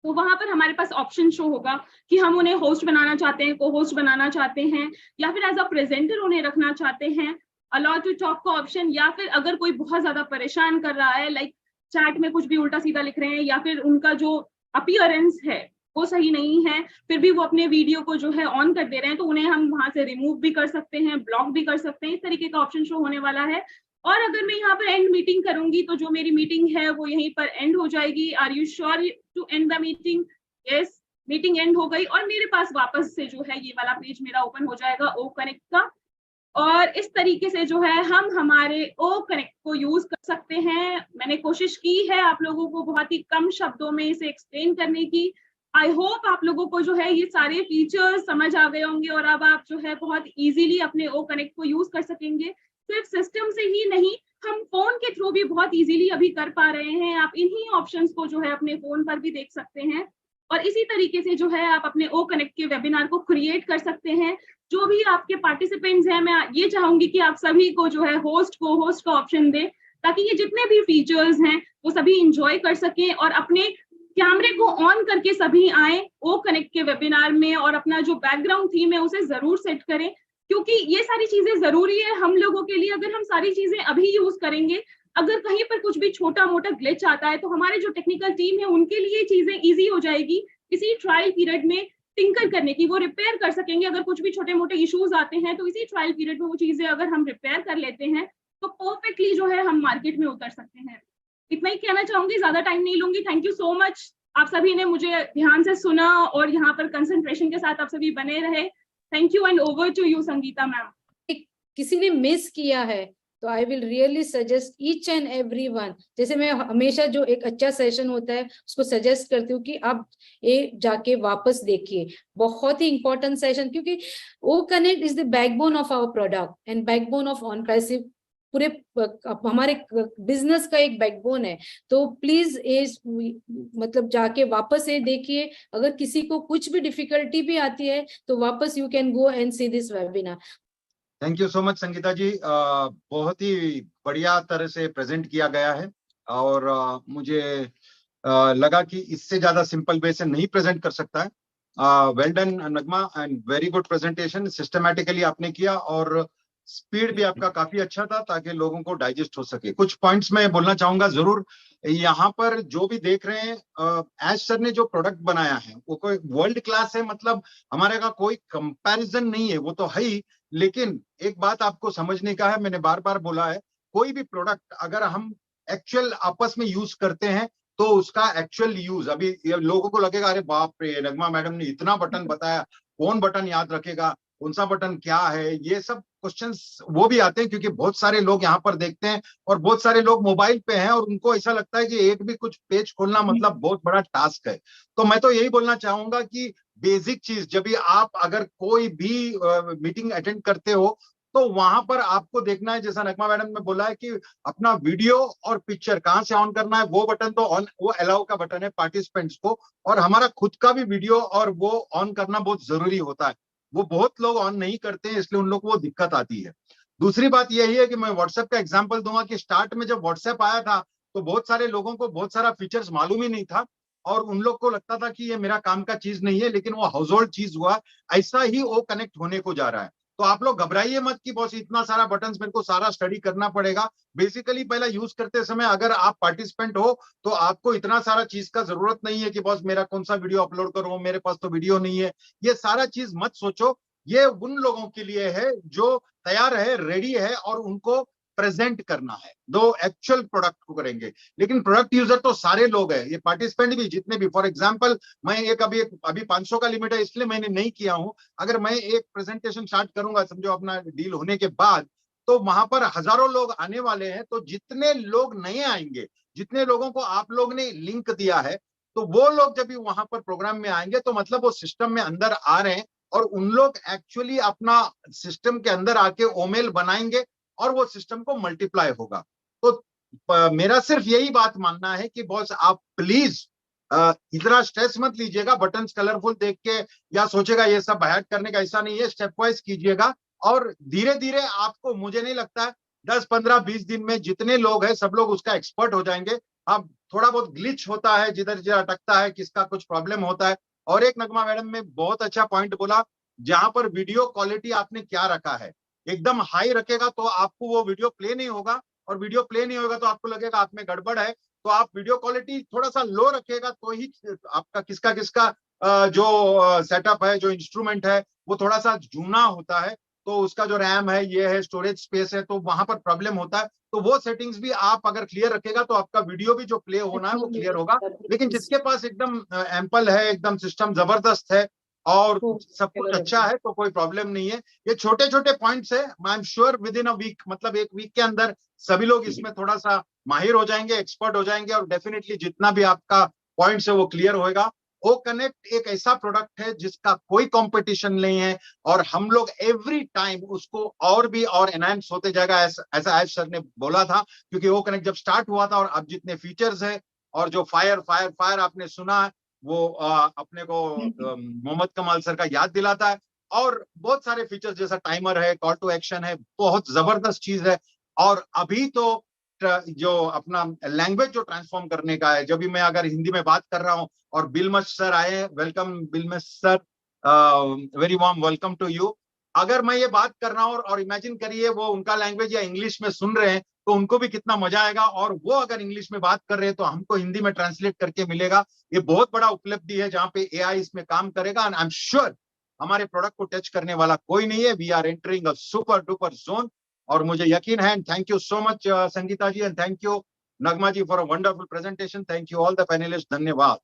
तो वहां पर हमारे पास ऑप्शन शो होगा कि हम उन्हें होस्ट बनाना चाहते हैं, को होस्ट बनाना चाहते हैं, या फिर एज अ प्रेजेंटर उन्हें रखना चाहते हैं, अलाउ टू टॉक का ऑप्शन, या फिर अगर कोई बहुत ज्यादा परेशान कर रहा है, लाइक चैट में कुछ भी उल्टा सीधा लिख रहे हैं, या फिर उनका जो अपीयरेंस है वो सही नहीं है, फिर भी वो अपने वीडियो को जो है ऑन कर दे रहे हैं, तो उन्हें हम वहां से रिमूव भी कर सकते हैं, ब्लॉक भी कर सकते हैं। इस तरीके का ऑप्शन शो होने वाला है। और अगर मैं यहाँ पर एंड मीटिंग करूंगी तो जो मेरी मीटिंग है वो यहीं पर एंड हो जाएगी। Are you sure to end the meeting? Yes, meeting end हो गई और मेरे पास वापस से जो है ये वाला पेज मेरा ओपन हो जाएगा ओ कनेक्ट का। और इस तरीके से जो है हम हमारे ओ कनेक्ट को यूज कर सकते हैं। मैंने कोशिश की है आप लोगों को बहुत ही कम शब्दों में इसे एक्सप्लेन करने की। आई होप आप लोगों को जो है ये सारे फीचर्स समझ आ गए होंगे और अब आप जो है बहुत इजीली अपने ओ कनेक्ट को यूज कर सकेंगे। सिर्फ सिस्टम से ही नहीं, हम फोन के थ्रू भी बहुत इजीली अभी कर पा रहे हैं। आप इन्हीं ऑप्शंस को जो है अपने फोन पर भी देख सकते हैं और इसी तरीके से जो है आप अपने ओ कनेक्ट के वेबिनार को क्रिएट कर सकते हैं। जो भी आपके पार्टिसिपेंट्स हैं, मैं ये चाहूंगी कि आप सभी को जो है होस्ट का ऑप्शन दें, ताकि ये जितने भी फीचर्स हैं वो सभी इंजॉय कर सकें और अपने कैमरे को ऑन करके सभी आए ओ कनेक्ट के वेबिनार में और अपना जो बैकग्राउंड थीम है उसे जरूर सेट करें, क्योंकि ये सारी चीजें जरूरी है हम लोगों के लिए। अगर हम सारी चीजें अभी यूज करेंगे, अगर कहीं पर कुछ भी छोटा मोटा ग्लिच आता है तो हमारे जो टेक्निकल टीम है उनके लिए चीजें इजी हो जाएगी इसी ट्रायल पीरियड में टिंकर करने की, वो रिपेयर कर सकेंगे। अगर कुछ भी छोटे मोटे इश्यूज आते हैं तो इसी ट्रायल पीरियड में वो चीजें अगर हम रिपेयर कर लेते हैं तो परफेक्टली जो है हम मार्केट में उतर सकते हैं। इतना ही कहना चाहूंगी, ज्यादा टाइम नहीं लूंगी। थैंक यू सो मच, आप सभी ने मुझे ध्यान से सुना और यहाँ पर कंसंट्रेशन के साथ आप सभी बने रहे। Thank you and over to you Sangeeta ma'am. किसी ने मिस किया है तो I will really suggest each and every one, जैसे मैं हमेशा जो एक अच्छा सेशन होता है उसको सजेस्ट करती हूँ कि आप ये जाके वापस देखिए, बहुत ही इंपॉर्टेंट सेशन, क्योंकि O connect is the backbone of our product and backbone of ऑनक्राइसिव, पूरे हमारे बिजनेस का एक बैकबोन है। तो प्लीज मतलब जाके वापस ये देखिए। अगर किसी को कुछ भी डिफिकल्टी भी आती है तो वापस you can go and see this webinar. Thank you so much Sangeeta ji, बहुत ही बढ़िया तरह से प्रेजेंट किया गया है और मुझे लगा कि इससे ज्यादा सिंपल वे से नहीं प्रेजेंट कर सकता है। Well done Nagma and very good presentation, systematically आपने किया और स्पीड भी आपका काफी अच्छा था ताकि लोगों को डाइजेस्ट हो सके। कुछ पॉइंट्स मैं बोलना चाहूंगा जरूर। यहाँ पर जो भी देख रहे हैं, एज सर ने जो प्रोडक्ट बनाया है वो कोई वर्ल्ड क्लास है, मतलब हमारे का कोई कंपैरिजन नहीं है, वो तो है ही। लेकिन एक बात आपको समझने का है, मैंने बार बार बोला है, कोई भी प्रोडक्ट अगर हम एक्चुअल आपस में यूज करते हैं तो उसका एक्चुअल यूज, अभी लोगों को लगेगा अरे बाप रे नगमा मैडम ने इतना बटन बताया, कौन बटन याद रखेगा, कौन सा बटन क्या है, ये सब क्वेश्चंस वो भी आते हैं क्योंकि बहुत सारे लोग यहाँ पर देखते हैं और बहुत सारे लोग मोबाइल पे हैं और उनको ऐसा लगता है कि एक भी कुछ पेज खोलना मतलब बहुत बड़ा टास्क है। तो मैं तो यही बोलना चाहूंगा कि बेसिक चीज, जब भी आप अगर कोई भी मीटिंग अटेंड करते हो तो वहां पर आपको देखना है, जैसा नगमा मैडम ने बोला है कि अपना वीडियो और पिक्चर कहाँ से ऑन करना है, वो बटन तो ऑन, वो अलाउ का बटन है पार्टिसिपेंट्स को, और हमारा खुद का भी वीडियो और वो ऑन करना बहुत जरूरी होता है। वो बहुत लोग ऑन नहीं करते हैं, इसलिए उन लोग को वो दिक्कत आती है। दूसरी बात यही है कि मैं व्हाट्सएप का एग्जांपल दूंगा कि स्टार्ट में जब व्हाट्सएप आया था तो बहुत सारे लोगों को बहुत सारा फीचर्स मालूम ही नहीं था और उन लोग को लगता था कि ये मेरा काम का चीज नहीं है, लेकिन वो हाउस होल्ड चीज हुआ। ऐसा ही वो कनेक्ट होने को जा रहा है। तो आप लोग घबराइए मत कि बॉस इतना सारा बटन्स मेरे को सारा स्टडी करना पड़ेगा। बेसिकली पहला यूज करते समय अगर आप पार्टिसिपेंट हो तो आपको इतना सारा चीज का जरूरत नहीं है कि बॉस मेरा कौन सा वीडियो अपलोड करूं, मेरे पास तो वीडियो नहीं है। ये सारा चीज मत सोचो। ये उन लोगों के लिए है जो तैयार है, रेडी है और उनको प्रेजेंट करना है, दो एक्चुअल प्रोडक्ट को करेंगे। लेकिन प्रोडक्ट यूजर तो सारे लोग हैं, ये पार्टिसिपेंट भी जितने भी। फॉर एग्जांपल मैं अभी 500 का लिमिट है इसलिए मैंने नहीं किया हूं। अगर मैं एक प्रेजेंटेशन स्टार्ट करूंगा समझो अपना डील होने के बाद, तो वहां पर हजारों लोग आने वाले हैं। तो जितने लोग नए आएंगे, जितने लोगों को आप लोग ने लिंक दिया है, तो वो लोग जब भी वहां पर प्रोग्राम में आएंगे तो मतलब वो सिस्टम में अंदर आ रहे हैं और उन लोग एक्चुअली अपना सिस्टम के अंदर आके ओमेल बनाएंगे और वो सिस्टम को मल्टीप्लाई होगा। तो मेरा सिर्फ यही बात मानना है कि बॉस आप प्लीज इतना स्ट्रेस मत लीजिएगा बटन्स कलरफुल देख के, या सोचेगा ये सब हैक करने का। ऐसा नहीं है, स्टेप वाइज कीजिएगा और धीरे धीरे आपको, मुझे नहीं लगता है 10, 15, 20 दिन में जितने लोग हैं सब लोग उसका एक्सपर्ट हो जाएंगे। अब थोड़ा बहुत ग्लिच होता है, जिधर जिधर अटकता है, किसका कुछ प्रॉब्लम होता है। और एक नगमा मैडम ने बहुत अच्छा पॉइंट बोला, जहां पर वीडियो क्वालिटी आपने क्या रखा है, एकदम हाई रखेगा तो आपको वो वीडियो प्ले नहीं होगा, और वीडियो प्ले नहीं होगा तो आपको लगेगा आप में गड़बड़ है। तो आप वीडियो क्वालिटी थोड़ा सा लो रखेगा तो ही आपका किसका किसका जो सेटअप है, जो इंस्ट्रूमेंट है, वो थोड़ा सा जूना होता है। तो उसका जो रैम है, ये है, स्टोरेज स्पेस है, तो वहां पर प्रॉब्लम होता है। तो वो सेटिंग्स भी आप अगर क्लियर रखेगा तो आपका वीडियो भी जो प्ले होना है वो क्लियर होगा। लेकिन जिसके पास एकदम एम्पल है, एकदम सिस्टम जबरदस्त है और सब कुछ अच्छा है, तो कोई प्रॉब्लम नहीं है। ये छोटे छोटे पॉइंट्स है। I am sure within a week, मतलब एक वीक के अंदर सभी लोग इसमें थोड़ा सा माहिर हो जाएंगे, एक्सपर्ट हो जाएंगे और डेफिनेटली जितना भी आपका पॉइंट्स है वो क्लियर होएगा। ओ कनेक्ट एक ऐसा प्रोडक्ट है जिसका कोई कंपटीशन नहीं है और हम लोग एवरी टाइम उसको और भी और एनहांस होते जाएगा, ऐसा आयुष सर ने बोला था। क्योंकि ओ कनेक्ट जब स्टार्ट हुआ था और अब जितने फीचर्स है और जो फायर फायर फायर आपने सुना, वो अपने को मोहम्मद कमाल सर का याद दिलाता है। और बहुत सारे फीचर्स जैसा टाइमर है, कॉल टू एक्शन है, बहुत जबरदस्त चीज है। और अभी तो जो अपना लैंग्वेज जो ट्रांसफॉर्म करने का है, जब भी मैं अगर हिंदी में बात कर रहा हूं और बिलमस सर आए हैं, वेलकम बिलमस sir, very warm welcome to you. अगर मैं ये बात कर रहा हूं और इमेजिन करिए वो उनका लैंग्वेज या इंग्लिश में सुन रहे हैं तो उनको भी कितना मजा आएगा। और वो अगर इंग्लिश में बात कर रहे हैं तो हमको हिंदी में ट्रांसलेट करके मिलेगा। ये बहुत बड़ा उपलब्धि है जहां पे एआई इसमें काम करेगा। एंड आई एम श्योर हमारे प्रोडक्ट को टच करने वाला कोई नहीं है। We are entering a super duper zone और मुझे यकीन है। Thank you so much Sangeeta ji and thank you Nagma ji for a wonderful presentation. Thank you all the panelist, धन्यवाद।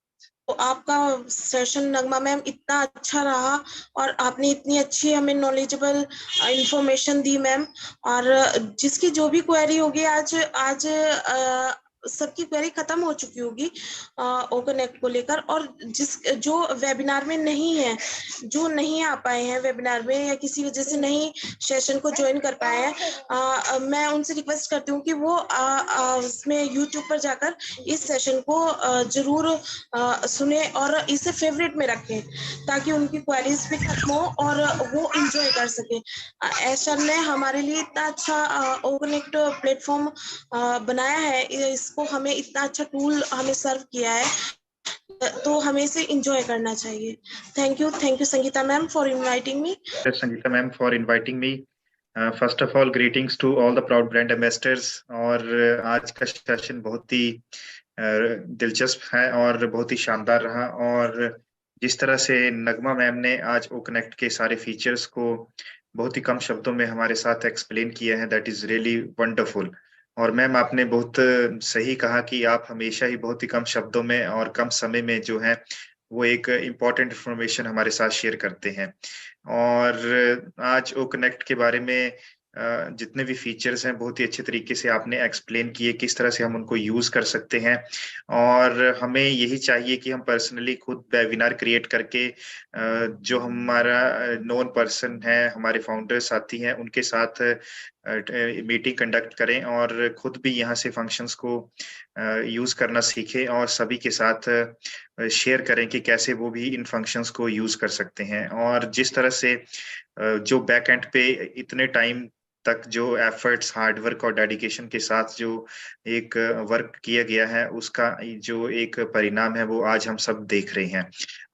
तो आपका सेशन नगमा मैम इतना अच्छा रहा और आपने इतनी अच्छी हमें नॉलेजेबल इंफॉर्मेशन दी मैम। और जिसकी जो भी क्वेरी होगी आज सबकी क्वेरी खत्म हो चुकी होगी ओ कनेक्ट को लेकर। और जो वेबिनार में नहीं है, जो नहीं आ पाए हैं वेबिनार में या किसी वजह से नहीं सेशन को ज्वाइन कर पाए हैं, मैं उनसे रिक्वेस्ट करती हूँ कि वो उसमें यूट्यूब पर जाकर इस सेशन को जरूर सुने और इसे फेवरेट में रखें ताकि उनकी क्वेरीज भी खत्म हो और वो एंजॉय कर सके। एशर ने हमारे लिए इतना अच्छा ओ कनेक्ट प्लेटफॉर्म बनाया है, इसको हमें इतना अच्छा टूल हमें सर्व किया है, तो हमें इसे एंजॉय करना चाहिए। Thank you Sangeeta ma'am for inviting me. Sangeeta ma'am for inviting me. First of all greetings to all the proud brand ambassadors. और आज का सेशन बहुत ही दिलचस्प है और बहुत ही शानदार रहा। और जिस तरह से नगमा मैम ने आज ओ कनेक्ट के सारे फीचर्स को बहुत ही कम शब्दों में हमारे साथ एक्सप्लेन किया है, दैट इज रियली वंडरफुल। और मैम आपने बहुत सही कहा कि आप हमेशा ही बहुत ही कम शब्दों में और कम समय में जो है वो एक इम्पॉर्टेंट इंफॉर्मेशन हमारे साथ शेयर करते हैं। और आज ओ कनेक्ट के बारे में जितने भी फीचर्स हैं बहुत ही अच्छे तरीके से आपने एक्सप्लेन किए, किस तरह से हम उनको यूज कर सकते हैं। और हमें यही चाहिए कि हम पर्सनली खुद वेबिनार क्रिएट करके जो हमारा नोन पर्सन है, हमारे फाउंडर साथी हैं, उनके साथ मीटिंग कंडक्ट करें और खुद भी यहाँ से फंक्शंस को यूज करना सीखें और सभी के साथ शेयर करें कि कैसे वो भी इन फंक्शंस को यूज कर सकते हैं। और जिस तरह से जो बैक एंड पे इतने टाइम तक जो एफर्ट्स, हार्ड वर्क और डेडिकेशन के साथ जो एक वर्क किया गया है, उसका जो एक परिणाम है वो आज हम सब देख रहे हैं।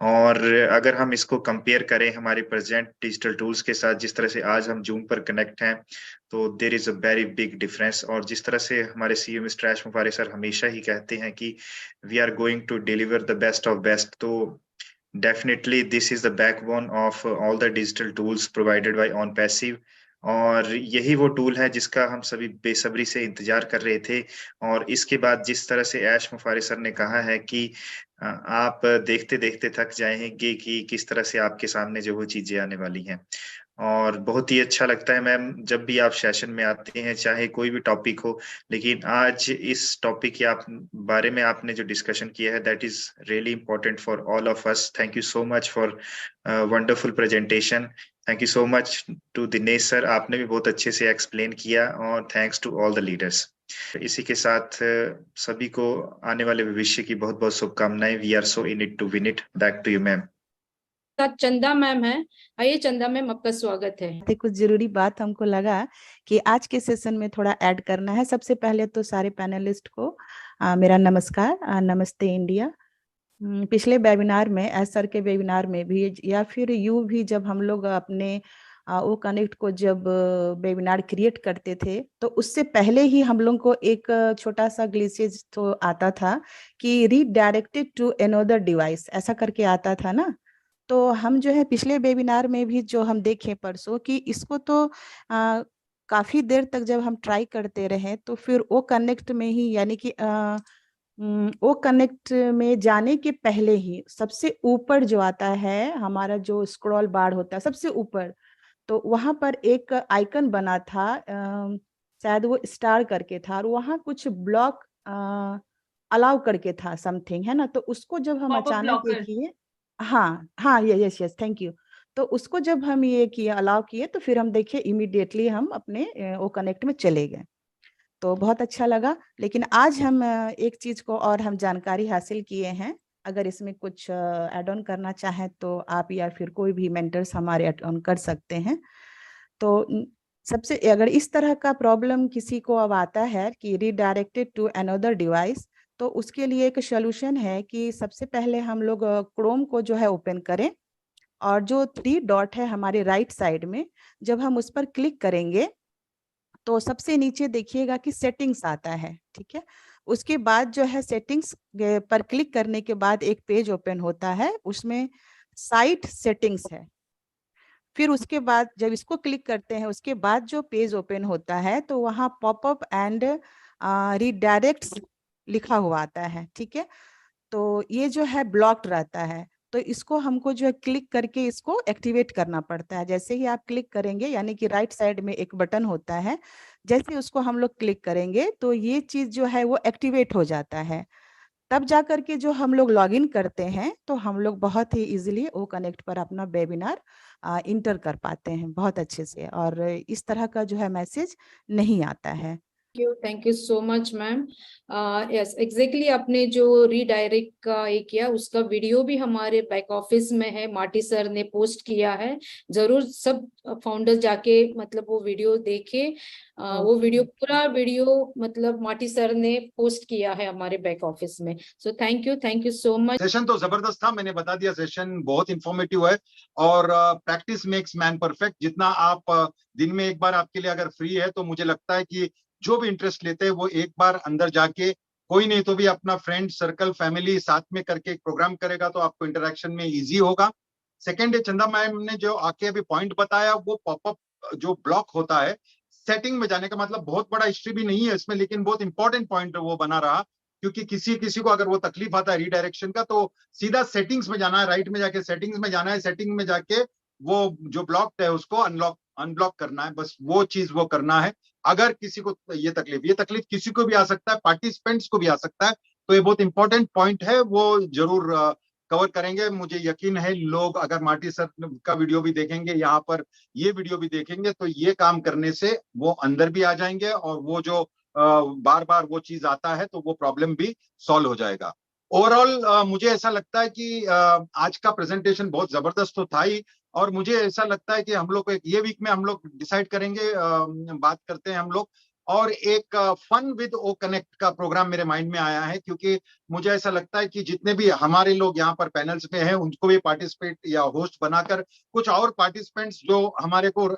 और अगर हम इसको कंपेयर करें हमारे प्रेजेंट डिजिटल टूल्स के साथ, जिस तरह से आज हम जूम पर कनेक्ट हैं, तो there is a very big difference. और जिस तरह से हमारे CM mister Ash Mufari sir हमेशा ही कहते हैं कि we are going to deliver the best of best, तो definitely this is the backbone of all the digital tools provided by OnPassive। और यही वो टूल है जिसका हम सभी बेसब्री से इंतजार कर रहे थे। और इसके बाद जिस तरह से ऐश मुफारी सर ने कहा है कि आप देखते देखते थक जाएंगे कि किस तरह से आपके सामने जो वो चीजें आने वाली हैं। और बहुत ही अच्छा लगता है मैम जब भी आप सेशन में आते हैं, चाहे कोई भी टॉपिक हो, लेकिन आज इस टॉपिक के आप बारे में आपने जो डिस्कशन किया है, that is really important for all of us. Thank you so much for wonderful presentation. Thank you so much to Dinesh sir, आपने भी बहुत अच्छे से एक्सप्लेन किया। और thanks to all the leaders. इसी के साथ सभी को आने वाले भविष्य की बहुत बहुत शुभकामनाएं। We are so in it to win it. Back to you ma'am. साथ चंदा मैम है। आइए चंदा मैम, आपका स्वागत है। कुछ जरूरी बात हमको लगा कि आज के सेशन में थोड़ा ऐड करना है। सबसे पहले तो सारे पैनलिस्ट को मेरा नमस्कार, नमस्ते इंडिया। पिछले वेबिनार में, एस सर के वेबिनार में भी, या फिर यू भी, जब हम लोग अपने वो कनेक्ट को जब वेबिनार क्रिएट करते थे, तो उससे पहले ही हम लोग को एक छोटा सा ग्लिचेज तो आता था कि रीडायरेक्टेड टू अनदर डिवाइस, ऐसा करके आता था ना। तो हम जो है पिछले वेबिनार में भी जो हम देखे परसों कि इसको तो काफी देर तक जब हम ट्राई करते रहे, तो फिर वो कनेक्ट में ही, यानी कि वो कनेक्ट में जाने के पहले ही सबसे ऊपर जो आता है हमारा जो स्क्रॉल बार होता है सबसे ऊपर, तो वहां पर एक आइकन बना था, शायद वो स्टार करके था, और वहां कुछ ब्लॉक अलाउ करके था समथिंग, है ना। तो उसको जब हम अचानक देखिए, हाँ हाँ, यस यस, थैंक यू। तो उसको जब हम ये किए, अलाउ किए, तो फिर हम देखे इमीडिएटली हम अपने वो कनेक्ट में चले गए, तो बहुत अच्छा लगा। लेकिन आज हम एक चीज को और हम जानकारी हासिल किए हैं। अगर इसमें कुछ ऐड ऑन करना चाहें तो आप या फिर कोई भी मेंटर्स हमारे ऐड ऑन कर सकते हैं। तो सबसे, अगर इस तरह का प्रॉब्लम किसी को अब आता है कि रीडायरेक्टेड टू अनदर डिवाइस, तो उसके लिए एक सोल्यूशन है कि सबसे पहले हम लोग क्रोम को जो है ओपन करें, और जो 3 डॉट है हमारे राइट साइड में, जब हम उस पर क्लिक करेंगे तो सबसे नीचे देखिएगा कि सेटिंग्स आता है, ठीक है। उसके बाद जो है सेटिंग्स पर क्लिक करने के बाद एक पेज ओपन होता है, उसमें साइट सेटिंग्स है। फिर उसके बाद जब इसको क्लिक करते हैं, उसके बाद जो पेज ओपन होता है, तो वहाँ पॉपअप एंड रीडायरेक्ट्स लिखा हुआ आता है, ठीक है। तो ये जो है ब्लॉक्ड रहता है, तो इसको हमको जो है क्लिक करके इसको एक्टिवेट करना पड़ता है। जैसे ही आप क्लिक करेंगे, यानी कि राइट साइड में एक बटन होता है, जैसे उसको हम लोग क्लिक करेंगे तो ये चीज जो है वो एक्टिवेट हो जाता है। तब जा करके जो हम लोग लॉगिन करते हैं, तो हम लोग बहुत ही इजीली वो कनेक्ट पर अपना वेबिनार इंटर कर पाते हैं बहुत अच्छे से, और इस तरह का जो है मैसेज नहीं आता है। Thank you so much ma'am. Yes, exactly आपने जो रीडायरेक्ट का ये किया, उसका वीडियो भी हमारे बैक ऑफिस में है, माटी सर ने पोस्ट किया है। जरूर सब फाउंडर्स जाके मतलब वो वीडियो देखे। वो वीडियो, पूरा वीडियो मतलब माटी सर ने पोस्ट किया है हमारे बैक ऑफिस में। So thank you so much. Session तो जबरदस्त था, मैंने बता दिया, सेशन बहुत इंफॉर्मेटिव है। और प्रैक्टिस मेक्स मैन परफेक्ट। जितना आप दिन में एक बार आपके लिए अगर फ्री है, तो मुझे लगता है कि जो भी इंटरेस्ट लेते हैं वो एक बार अंदर जाके, कोई नहीं तो भी अपना फ्रेंड सर्कल, फैमिली साथ में करके एक प्रोग्राम करेगा, तो आपको इंटरेक्शन में इजी होगा। सेकंड है, चंदा मैम ने जो आके अभी पॉइंट बताया, वो पॉपअप जो ब्लॉक होता है, सेटिंग में जाने का मतलब बहुत बड़ा हिस्ट्री भी नहीं है इसमें, लेकिन बहुत इंपॉर्टेंट पॉइंट वो बना रहा, क्योंकि किसी को अगर वो तकलीफ आता है रीडायरेक्शन का, तो सीधा सेटिंग्स में जाना है, राइट में जाके सेटिंग्स में जाना है, सेटिंग में जाके वो जो ब्लॉक्ड है उसको अनब्लॉक करना है, बस वो चीज वो करना है। अगर किसी को ये तकलीफ किसी को भी आ सकता है, पार्टिसिपेंट्स को भी आ सकता है, तो ये बहुत इंपॉर्टेंट पॉइंट है, वो जरूर कवर करेंगे। मुझे यकीन है लोग अगर माटी सर का वीडियो भी देखेंगे, यहाँ पर ये वीडियो भी देखेंगे, तो ये काम करने से वो अंदर भी आ जाएंगे, और वो जो बार बार वो चीज आता है, तो वो प्रॉब्लम भी सॉल्व हो जाएगा। ओवरऑल मुझे ऐसा लगता है कि आज का प्रेजेंटेशन बहुत जबरदस्त तो था ही, और मुझे ऐसा लगता है कि हम लोग ये वीक में हम लोग डिसाइड करेंगे, बात करते हैं हम लोग। और एक फन विद ओ कनेक्ट का प्रोग्राम मेरे माइंड में आया है, क्योंकि मुझे ऐसा लगता है कि जितने भी हमारे लोग यहाँ पर पैनल्स में हैं उनको भी पार्टिसिपेट या होस्ट बनाकर कुछ और पार्टिसिपेंट्स जो हमारे को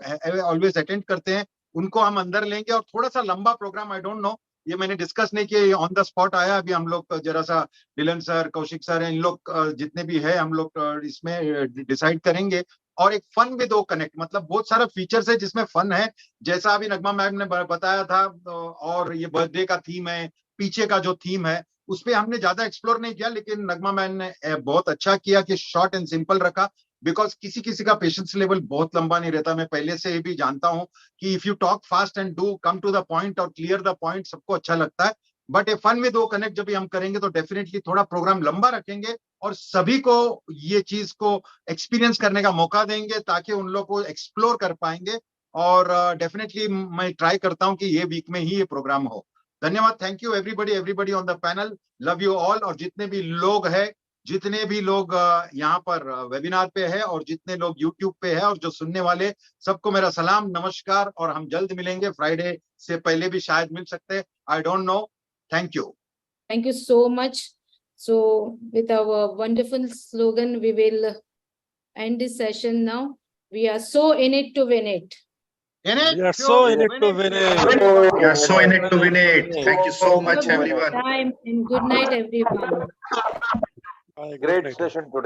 ऑलवेज अटेंड करते हैं उनको हम अंदर लेंगे, और थोड़ा सा लंबा प्रोग्राम, आई डोंट नो, ये मैंने डिस्कस नहीं किया, ये ऑन द स्पॉट आया अभी। हम लोग जरा सा डिलन सर, कौशिक सर, इन लोग जितने भी है हम लोग इसमें डिसाइड करेंगे। और एक फन विद ओ कनेक्ट, मतलब बहुत सारा फीचर्स है जिसमें फन है, जैसा अभी नगमा मैम ने बताया था। और ये बर्थडे का थीम है, पीछे का जो थीम है उस पर हमने ज्यादा एक्सप्लोर नहीं किया, लेकिन नगमा मैम ने बहुत अच्छा किया कि शॉर्ट एंड सिंपल रखा। बिकॉज किसी किसी का पेशेंस लेवल बहुत लंबा नहीं रहता, मैं पहले से भी जानता हूं कि if you talk fast and do come to the point और क्लियर द पॉइंट, सबको अच्छा लगता है। But a fun with O connect जब भी हम करेंगे तो डेफिनेटली थोड़ा प्रोग्राम लंबा रखेंगे और सभी को ये चीज को एक्सपीरियंस करने का मौका देंगे ताकि उन लोग को एक्सप्लोर कर पाएंगे। और डेफिनेटली मैं ट्राई करता हूं कि ये वीक में ही ये प्रोग्राम हो। धन्यवाद, thank you everybody on the panel, love you all. और जितने भी लोग हैं, जितने भी लोग यहाँ पर वेबिनार पे है और जितने लोग यूट्यूब पे है और जो सुनने वाले, सबको मेरा सलाम, नमस्कार। और हम जल्द मिलेंगे, फ्राइडे से पहले भी शायद मिल सकते हैं, I don't know. Thank you so much. So with our wonderful slogan, we will end this session now. We are so in it to win it. We are so in it to win it. We are so in it to win it. Thank you so much, Have a good everyone. time and good night, everyone. Bye, good Great night. session today.